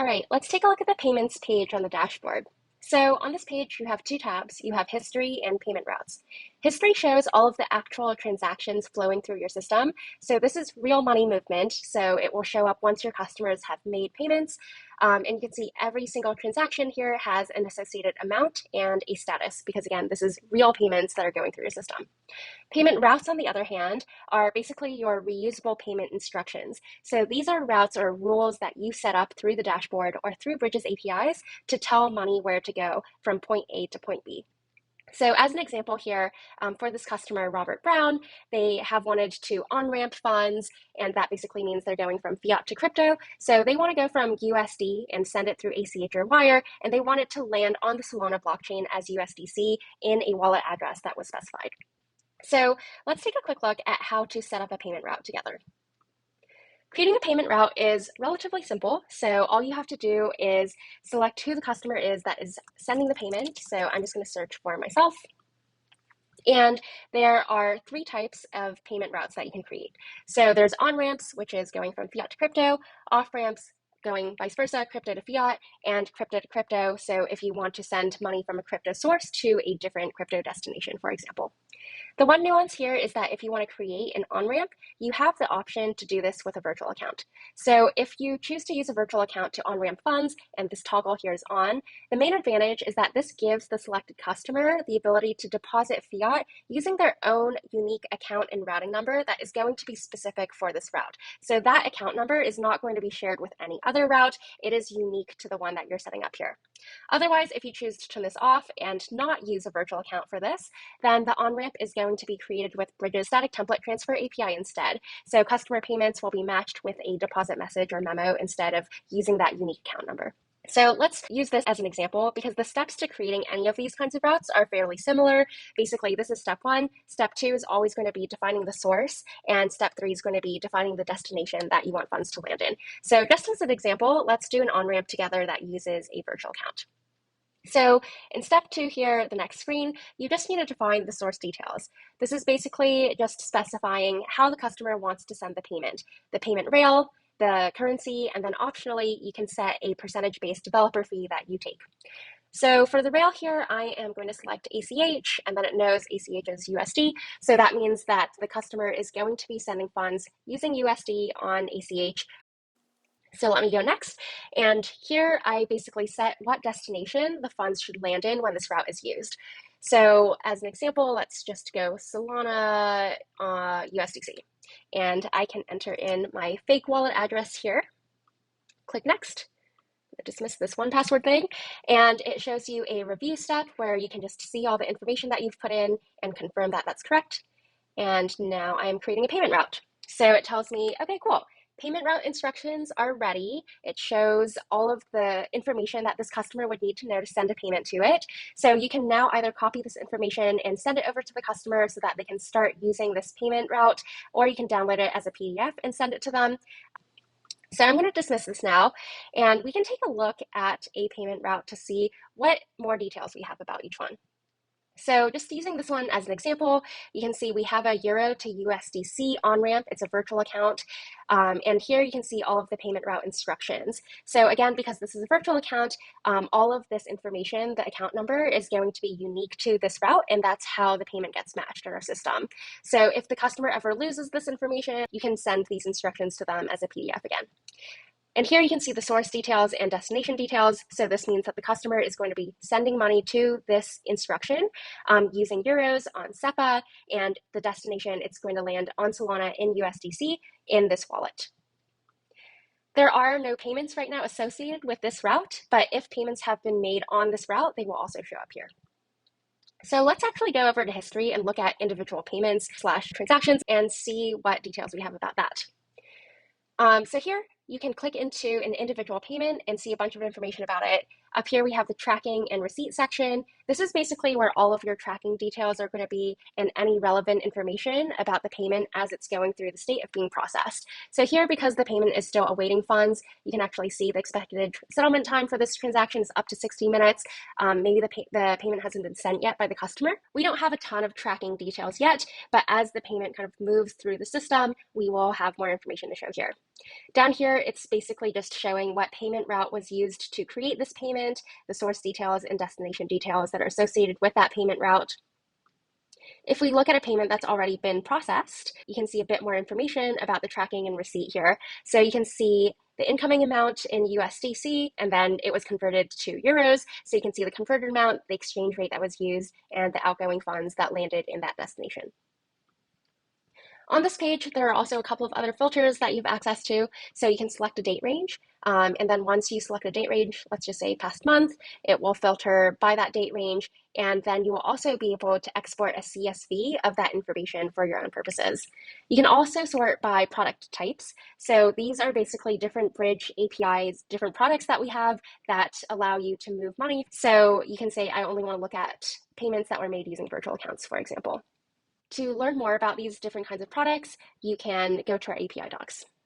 All right, let's take a look at the payments page on the dashboard. So on this page, you have two tabs. You have history and payment routes. History shows all of the actual transactions flowing through your system. So this is real money movement. So it will show up once your customers have made payments. And you can see every single transaction here has an associated amount and a status, because again, this is real payments that are going through your system. Payment routes, on the other hand, are basically your reusable payment instructions. So these are routes or rules that you set up through the dashboard or through Bridges APIs to tell money where to go from point A to point B. So as an example here, for this customer, Robert Brown, they have wanted to on-ramp funds, and that basically means they're going from fiat to crypto. So they want to go from USD and send it through ACH or wire, and they want it to land on the Solana blockchain as USDC in a wallet address that was specified. So let's take a quick look at how to set up a payment route together. Creating a payment route is relatively simple. So all you have to do is select who the customer is that is sending the payment. So I'm just going to search for myself. And there are three types of payment routes that you can create. So there's on-ramps, which is going from fiat to crypto, off-ramps, going vice versa, crypto to fiat, and crypto to crypto. So if you want to send money from a crypto source to a different crypto destination, for example. The one nuance here is that if you want to create an on-ramp, you have the option to do this with a virtual account. So if you choose to use a virtual account to on-ramp funds, and this toggle here is on, the main advantage is that this gives the selected customer the ability to deposit fiat using their own unique account and routing number that is going to be specific for this route. So that account number is not going to be shared with any other route. It is unique to the one that you're setting up here. Otherwise, if you choose to turn this off and not use a virtual account for this, then the on-ramp is going to be created with Bridges static template transfer API instead. So customer payments will be matched with a deposit message or memo instead of using that unique account number. So let's use this as an example because the steps to creating any of these kinds of routes are fairly similar. Basically, this is step one. Step two is always going to be defining the source, and step three is going to be defining the destination that you want funds to land in. So just as an example, let's do an on-ramp together that uses a virtual account. So in step two here, the next screen, you just need to define the source details. This is basically just specifying how the customer wants to send the payment rail, the currency, and then optionally, you can set a percentage-based developer fee that you take. So for the rail here, I am going to select ACH, and then it knows ACH is USD. So that means that the customer is going to be sending funds using USD on ACH. So let me go next. And here I basically set what destination the funds should land in when this route is used. So as an example, let's just go Solana USDC. And I can enter in my fake wallet address here. Click next. Dismiss this one password thing. And it shows you a review step where you can just see all the information that you've put in and confirm that that's correct. And now I am creating a payment route. So it tells me, okay, cool. Payment route instructions are ready. It shows all of the information that this customer would need to know to send a payment to it. So you can now either copy this information and send it over to the customer so that they can start using this payment route, or you can download it as a PDF and send it to them. So I'm going to dismiss this now, and we can take a look at a payment route to see what more details we have about each one. So just using this one as an example, you can see we have a Euro to USDC on-ramp. It's a virtual account. And here you can see all of the payment route instructions. So again, because this is a virtual account, all of this information, the account number is going to be unique to this route, and that's how the payment gets matched in our system. So if the customer ever loses this information, you can send these instructions to them as a PDF again. And here you can see the source details and destination details. So this means that the customer is going to be sending money to this instruction using euros on SEPA, and the destination, it's going to land on Solana in USDC in this wallet. There are no payments right now associated with this route, but if payments have been made on this route, they will also show up here. So let's actually go over to history and look at individual payments / transactions and see what details we have about that. So here you can click into an individual payment and see a bunch of information about it. Up here we have the tracking and receipt section. This is basically where all of your tracking details are going to be and any relevant information about the payment as it's going through the state of being processed. So here, because the payment is still awaiting funds, you can actually see the expected settlement time for this transaction is up to 60 minutes. Maybe the payment hasn't been sent yet by the customer. We don't have a ton of tracking details yet, but as the payment kind of moves through the system, we will have more information to show here. Down here, it's basically just showing what payment route was used to create this payment, the source details and destination details that are associated with that payment route. If we look at a payment that's already been processed, you can see a bit more information about the tracking and receipt here. So you can see the incoming amount in USDC, and then it was converted to euros. So you can see the converted amount, the exchange rate that was used, and the outgoing funds that landed in that destination. On this page, there are also a couple of other filters that you have access to. So you can select a date range. And then once you select a date range, let's just say past month, it will filter by that date range. And then you will also be able to export a CSV of that information for your own purposes. You can also sort by product types. So these are basically different Bridge APIs, different products that we have that allow you to move money. So you can say, I only want to look at payments that were made using virtual accounts, for example. To learn more about these different kinds of products, you can go to our API docs.